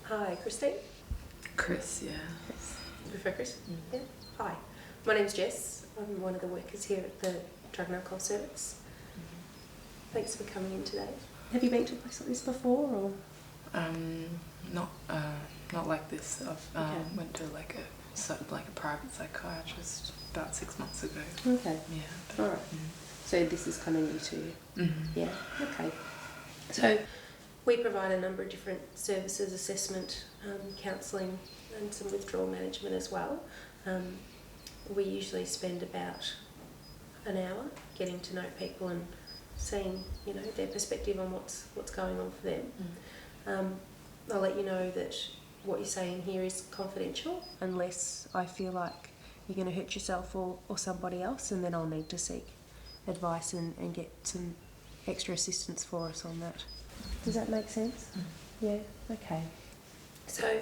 Hi, Christine. Chris, yeah. Chris. You prefer Chris? Yeah. Hi. My name's Jess. I'm one of the workers here at the Drug and Alcohol Service. Thanks for coming in today. Have you been to a place like this before, or? Not like this. I've Okay. went to like a private psychiatrist about 6 months ago. Okay. Yeah. All right. So this is kind of new to you. Mm-hmm. Yeah. Okay. So we provide a number of different services, assessment, counselling, and some withdrawal management as well. We usually spend about an hour getting to know people and seeing, their perspective on what's going on for them. I'll let you know that what you're saying here is confidential, unless I feel like you're going to hurt yourself or somebody else, and then I'll need to seek advice and get some extra assistance for us on that. Does that make sense? Yeah, okay. So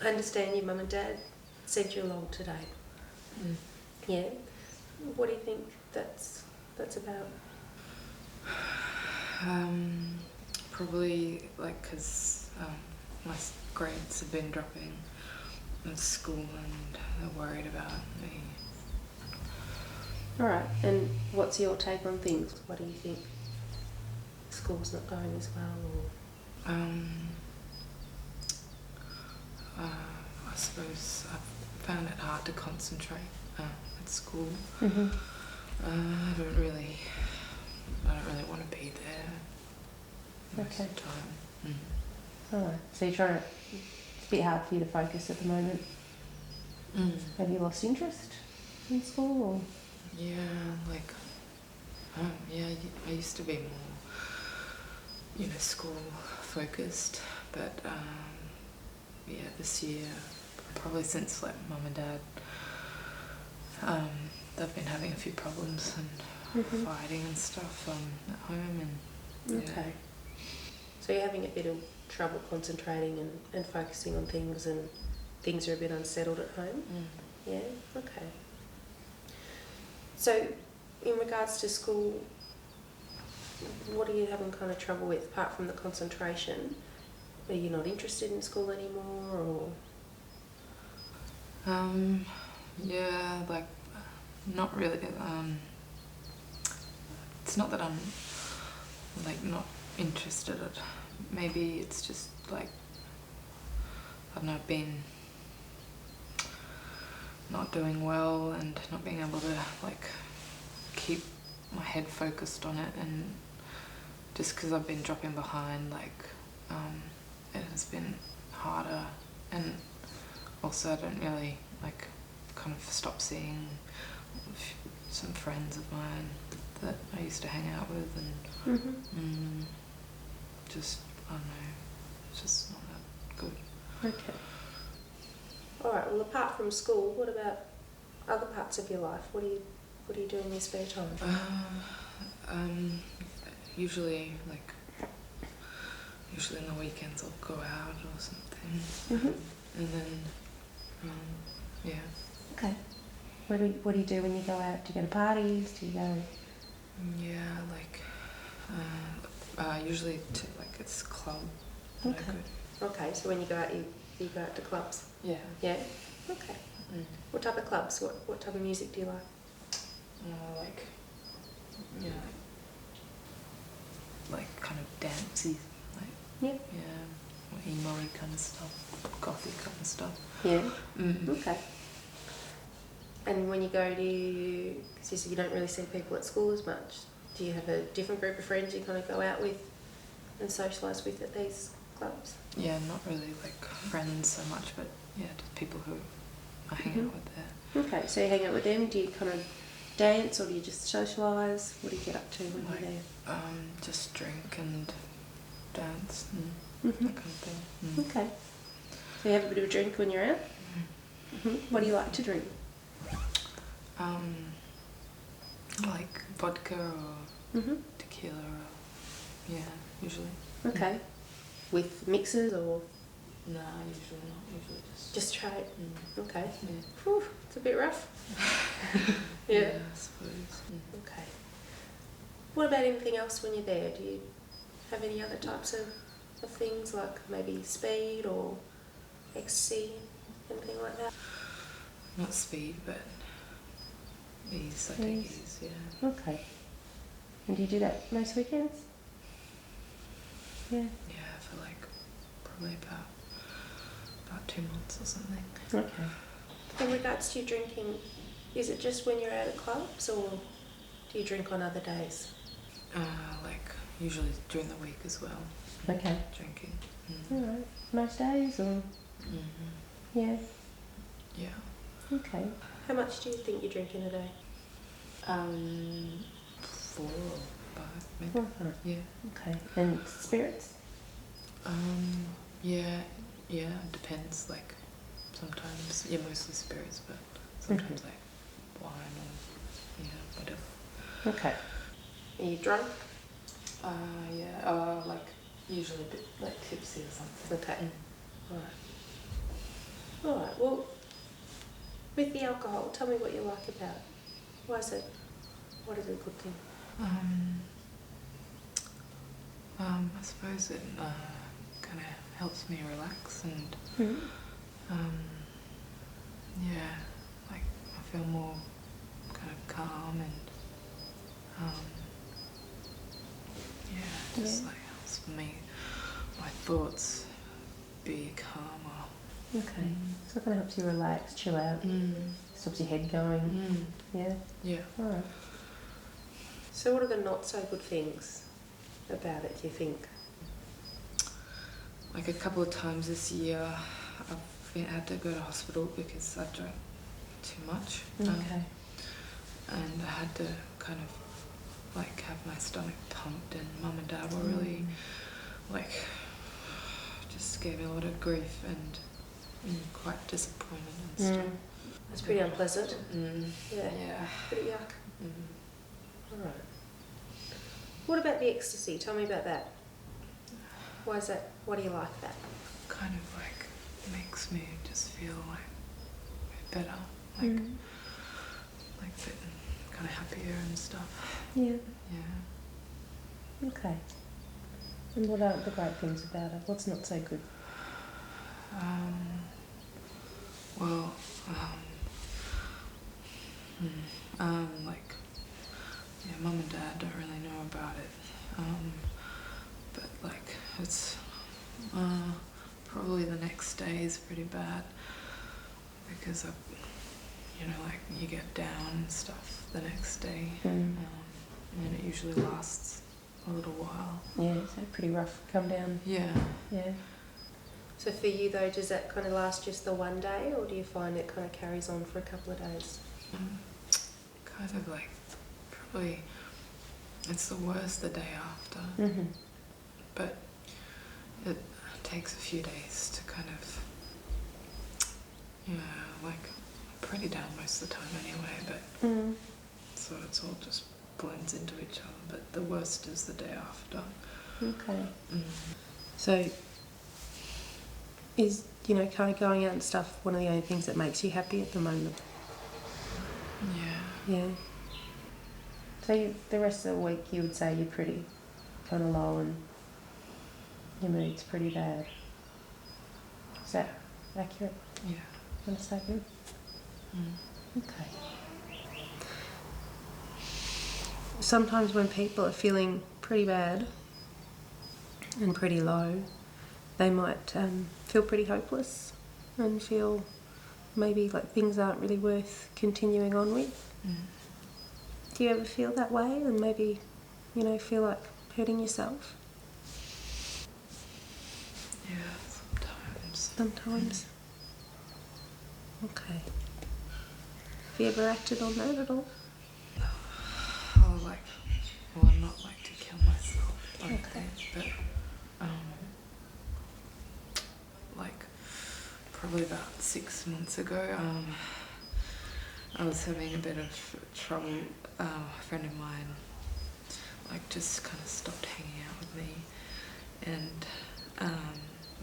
I understand your mum and dad sent you along today. Yeah. What do you think that's about? Probably because my grades have been dropping in school and they're worried about me. All right, and what's your take on things? What do you think? School's not going as well, or? I suppose I found it hard to concentrate at school. Mm-hmm. I don't really want to be there most of the time. All right, so you're trying to, it's a bit hard for you to focus at the moment. Have you lost interest in school, or? Yeah, I used to be more, school focused, but this year, probably since mum and dad, they've been having a few problems and fighting and stuff at home, and Okay. So you're having a bit of trouble concentrating and focusing on things, and things are a bit unsettled at home? Yeah, okay. So in regards to school, what are you having kind of trouble with, apart from the concentration? Are you not interested in school anymore, or? Not really. It's not that I'm not interested. Maybe it's just I've not been not doing well and not being able to keep my head focused on it, and just because I've been dropping behind, it has been harder, and also I don't really kind of stop seeing some friends of mine that I used to hang out with, and just, I don't know, it's just not that good. Okay. Alright, well, apart from school, what about other parts of your life? What do you do in your spare time? Usually in the weekends I'll go out or something. And then, yeah. Okay. What do you do when you go out? Do you go to parties? Do you go? Yeah, usually to it's club. Okay. Okay, so when you go out, you go out to clubs? Yeah. Yeah? Okay. What type of clubs? What type of music do you like? Kind of dancey, Yeah. emo-y kind of stuff, gothic kind of stuff. Yeah. Okay. And when you go to, because you said you don't really see people at school as much, do you have a different group of friends you kind of go out with and socialise with at these clubs? Yeah, not really friends so much, but just people who I hang out with there. Okay, so you hang out with them. Do you kind of dance, or do you just socialise? What do you get up to when you're there? Just drink and dance and that kind of thing. Okay. So you have a bit of a drink when you're out? What do you like to drink? Vodka or tequila, or, usually. Okay. With mixes, or? No, usually not. Usually just straight. Okay. Yeah. Whew, it's a bit rough. Yeah. I suppose. Okay. What about anything else when you're there? Do you have any other types of of things like maybe speed or ecstasy, anything like that? Not speed, but ease. I take ease, yeah. Okay. And do you do that most weekends? Yeah. Yeah, for like probably about 2 months or something. Okay. In regards to your drinking, is it just when you're out at clubs or do you drink on other days? Like usually during the week as well. Okay. Drinking. Alright. Most days or? Yeah. Yeah. Okay. How much do you think you drink in a day? 4 or 5 maybe. 4 or 5? Yeah. Okay. And spirits? Yeah, it depends. Like sometimes, mostly spirits, but sometimes like wine or whatever. Okay. Are you drunk? Yeah. Like usually a bit like tipsy or something. Okay. Alright, well, with the alcohol, tell me what you like about it. What is it a good thing? I suppose it kind of helps me relax and like I feel more kind of calm and like helps me, my thoughts be calmer. Okay. So it kind of helps you relax, chill out, stops your head going. Yeah? Yeah. Alright. So what are the not so good things about it, do you think? Like a couple of times this year I've had to go to hospital because I drank too much. Okay. And I had to kind of like have my stomach pumped, and Mum and Dad were really like just gave me a lot of grief and quite disappointed and stuff. That's pretty unpleasant. Yeah. Pretty yuck. Alright. What about the ecstasy? Tell me about that. Why is that? What do you like that? Kind of like makes me just feel like better, like a bit kind of happier and stuff. Yeah. Yeah. Okay. And what are the great things about it? What's not so good? Like, Mum and Dad don't really know about it, but like it's probably the next day is pretty bad because like you get down and stuff the next day, and it usually lasts a little while. Yeah, so pretty rough come down. Yeah. Yeah. So for you though, does that kind of last just the one day, or do you find it kind of carries on for a couple of days? Kind of like, probably, it's the worst the day after, but it takes a few days to kind of, like, pretty down most of the time anyway, but so it's all just blends into each other, but the worst is the day after. Okay. So is, kind of going out and stuff one of the only things that makes you happy at the moment? Yeah. Yeah. So the rest of the week you would say you're pretty kind of low and your mood's pretty bad. Is that accurate? Yeah. Understatement? Okay. Sometimes when people are feeling pretty bad and pretty low, they might feel pretty hopeless and feel maybe like things aren't really worth continuing on with. Do you ever feel that way and maybe, feel like hurting yourself? Yeah, sometimes. Sometimes? Okay. Have you ever acted on that at all? Not like to kill myself, I think, but like probably about 6 months ago, I was having a bit of trouble. A friend of mine like just kind of stopped hanging out with me, and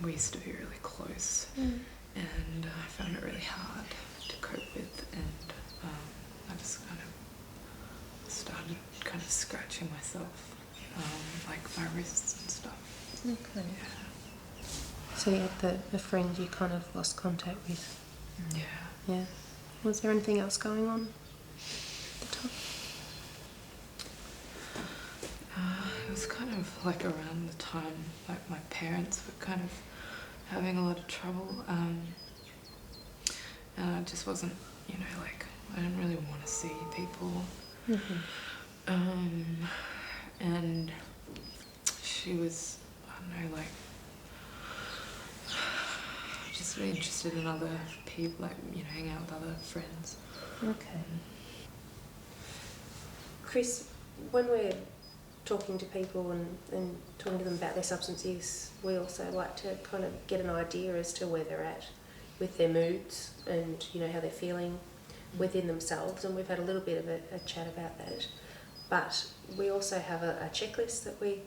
we used to be really close, and I found it really hard to cope with, and I just kind of started kind of scratching myself, like my wrists and stuff. Okay. So you had the friend you kind of lost contact with? Yeah. Yeah. Was there anything else going on at the time? It was kind of like around the time like my parents were kind of having a lot of trouble, and I just wasn't, you know, like I didn't really want to see people. And she was, I don't know, like just really interested in other people, like, you know, hang out with other friends. Okay. Chris, when we're talking to people and talking to them about their substance use, we also like to kind of get an idea as to where they're at with their moods and, you know, how they're feeling within themselves, and we've had a little bit of a chat about that. But we also have a checklist that we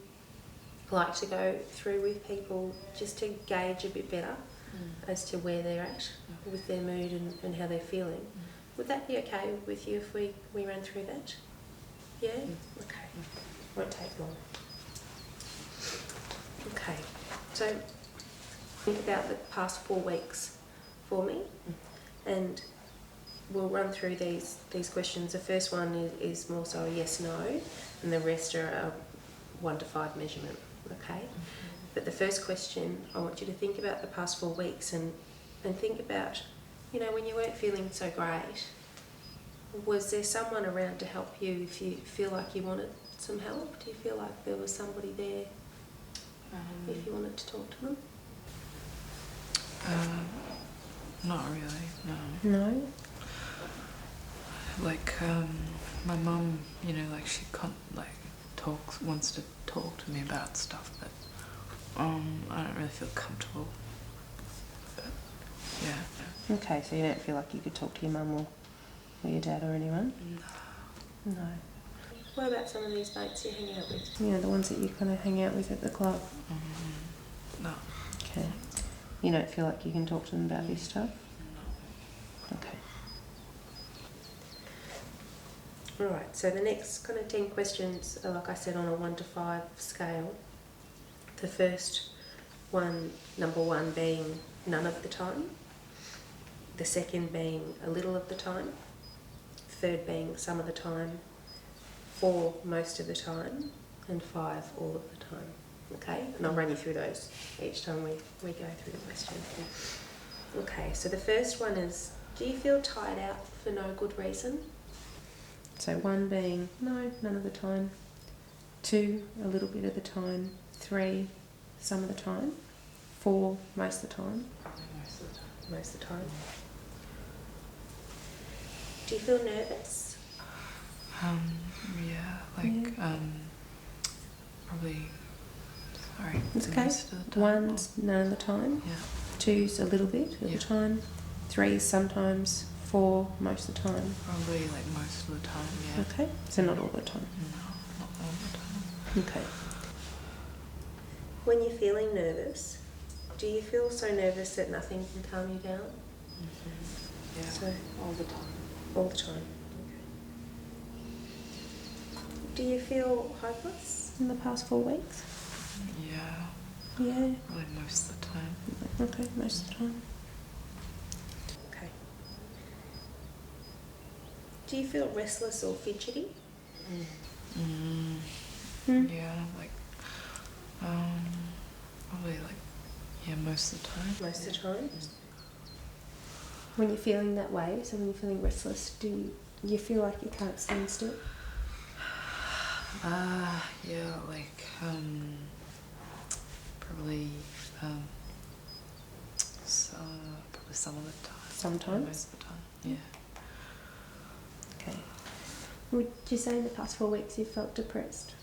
like to go through with people just to gauge a bit better as to where they're at with their mood and how they're feeling. Would that be okay with you if we ran through that? Yeah? Okay. Won't take long. Okay. So think about the past 4 weeks for me, and we'll run through these questions. The first one is more so a yes/no, and the rest are a 1 to 5 measurement. Okay. But the first question, I want you to think about the past 4 weeks and think about, you know, when you weren't feeling so great, was there someone around to help you if you feel like you wanted some help? Do you feel like there was somebody there if you wanted to talk to them? Not really, no. No? Like, my mum, you know, like she wants to talk to me about stuff, but I don't really feel comfortable. But yeah. Okay, so you don't feel like you could talk to your mum or your dad or anyone? No. What about some of these mates you hang out with? You know, the ones that you kind of hang out with at the club? No. Okay. You don't feel like you can talk to them about this stuff? No. Okay. Alright, so the next kind of 10 questions are, like I said, on a 1 to 5 scale. The first one, number 1 being none of the time. The second being a little of the time. Third being some of the time. 4 most of the time. And 5 all of the time. Okay? And I'll run you through those each time we go through the question. Okay, so the first one is, do you feel tired out for no good reason? So 1 being no, none of the time. 2, a little bit of the time. 3, some of the time. 4, most of the time. Most of the time. Do you feel nervous? Yeah, like, probably, sorry. It's okay. Most of the time. 1's none of the time. Yeah. 2's a little bit of the time. 3's sometimes. 4 most of the time. Probably like most of the time, yeah. Okay, so not all the time. No, not all the time. Okay. When you're feeling nervous, do you feel so nervous that nothing can calm you down? Yeah, So all the time. all the time. Okay. Do you feel hopeless in the past 4 weeks? Yeah. Yeah. Probably most of the time. Okay, most of the time. Okay. Do you feel restless or fidgety? Yeah, like, probably like, yeah, most of the time. Most of the time? When you're feeling that way, so when you're feeling restless, do you feel like you can't stand still? Yeah, like, probably, probably some of the time. Sometimes? Most of the time, yeah. Okay. Would you say in the past 4 weeks you felt depressed?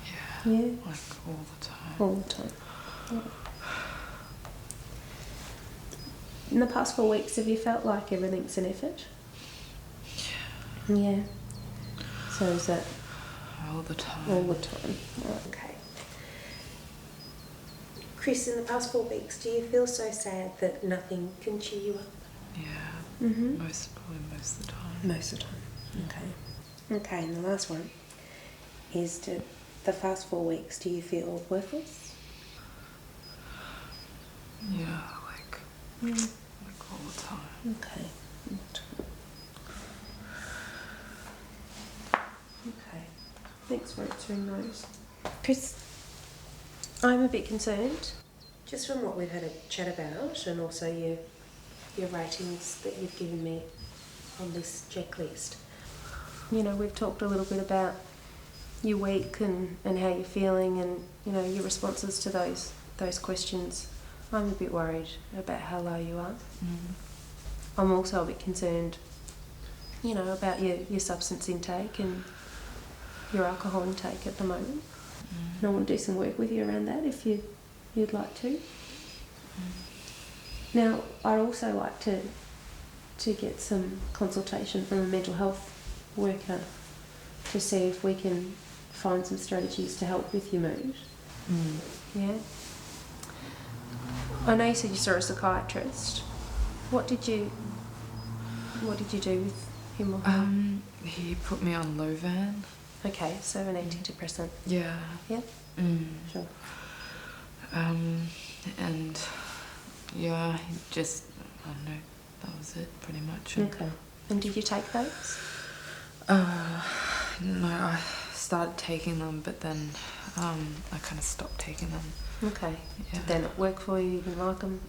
Yeah. Yeah? Like all the time. All the time. Yeah. In the past 4 weeks, have you felt like everything's an effort? Yeah. Yeah. So is that All the time. all the time? Right, okay. Chris, in the past 4 weeks, do you feel so sad that nothing can cheer you up? Yeah. Mm-hmm. Probably most of the time. Most of the time. Okay. Okay, and the last one is, do the past 4 weeks, do you feel worthless? Yeah, like all the time. Okay. Okay. Thanks for answering those. Chris, I'm a bit concerned, just from what we've had a chat about, and also your ratings that you've given me on this checklist. You know, we've talked a little bit about your week and how you're feeling, and you know, your responses to those questions. I'm a bit worried about how low you are. I'm also a bit concerned, you know, about your substance intake and your alcohol intake at the moment. And I want to do some work with you around that if you'd like to. Now, I'd also like to get some consultation from a mental health worker to see if we can find some strategies to help with your mood. Yeah. I know you said you saw a psychiatrist. What did you do with him or her? He put me on Lovan. Okay, so an antidepressant. Yeah. Yeah? Sure. And yeah, he just, I don't know, that was it pretty much. Okay. And did you take those? No, I started taking them, but then I kind of stopped taking them. Okay. Yeah. Did they not work for you? You didn't like them?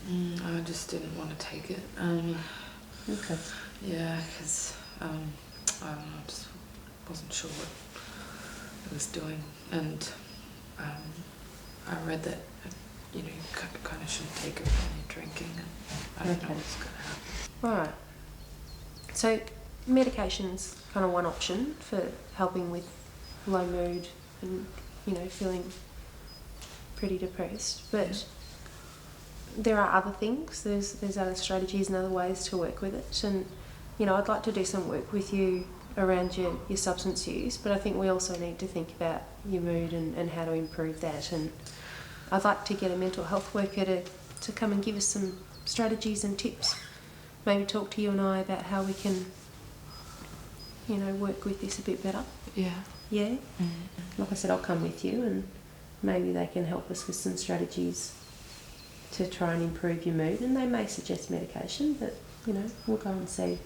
I just didn't want to take it. Okay. Yeah, because I don't know, I just wasn't sure what it was doing, and I read that you know, you kind of shouldn't take it when you're drinking, and I don't know what's going to happen. All right. So medication's kind of one option for helping with low mood and, you know, feeling pretty depressed, but there are other things. There's other strategies and other ways to work with it, and you know, I'd like to do some work with you around your substance use, but I think we also need to think about your mood and how to improve that. And I'd like to get a mental health worker to come and give us some strategies and tips, maybe talk to you and I about how we can, you know, work with this a bit better. Yeah. Yeah? Like I said, I'll come with you, and maybe they can help us with some strategies to try and improve your mood, and they may suggest medication, but you know, we'll go and see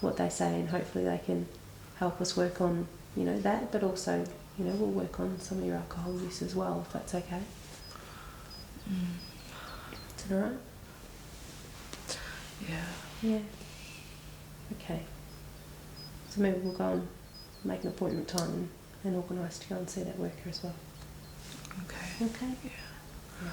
what they say, and hopefully they can help us work on, you know, that, but also, you know, we'll work on some of your alcohol use as well, if that's okay. Is that alright? Yeah. Yeah. Okay. So maybe we'll go and make an appointment time and organise to go and see that worker as well. Okay. Okay? Yeah.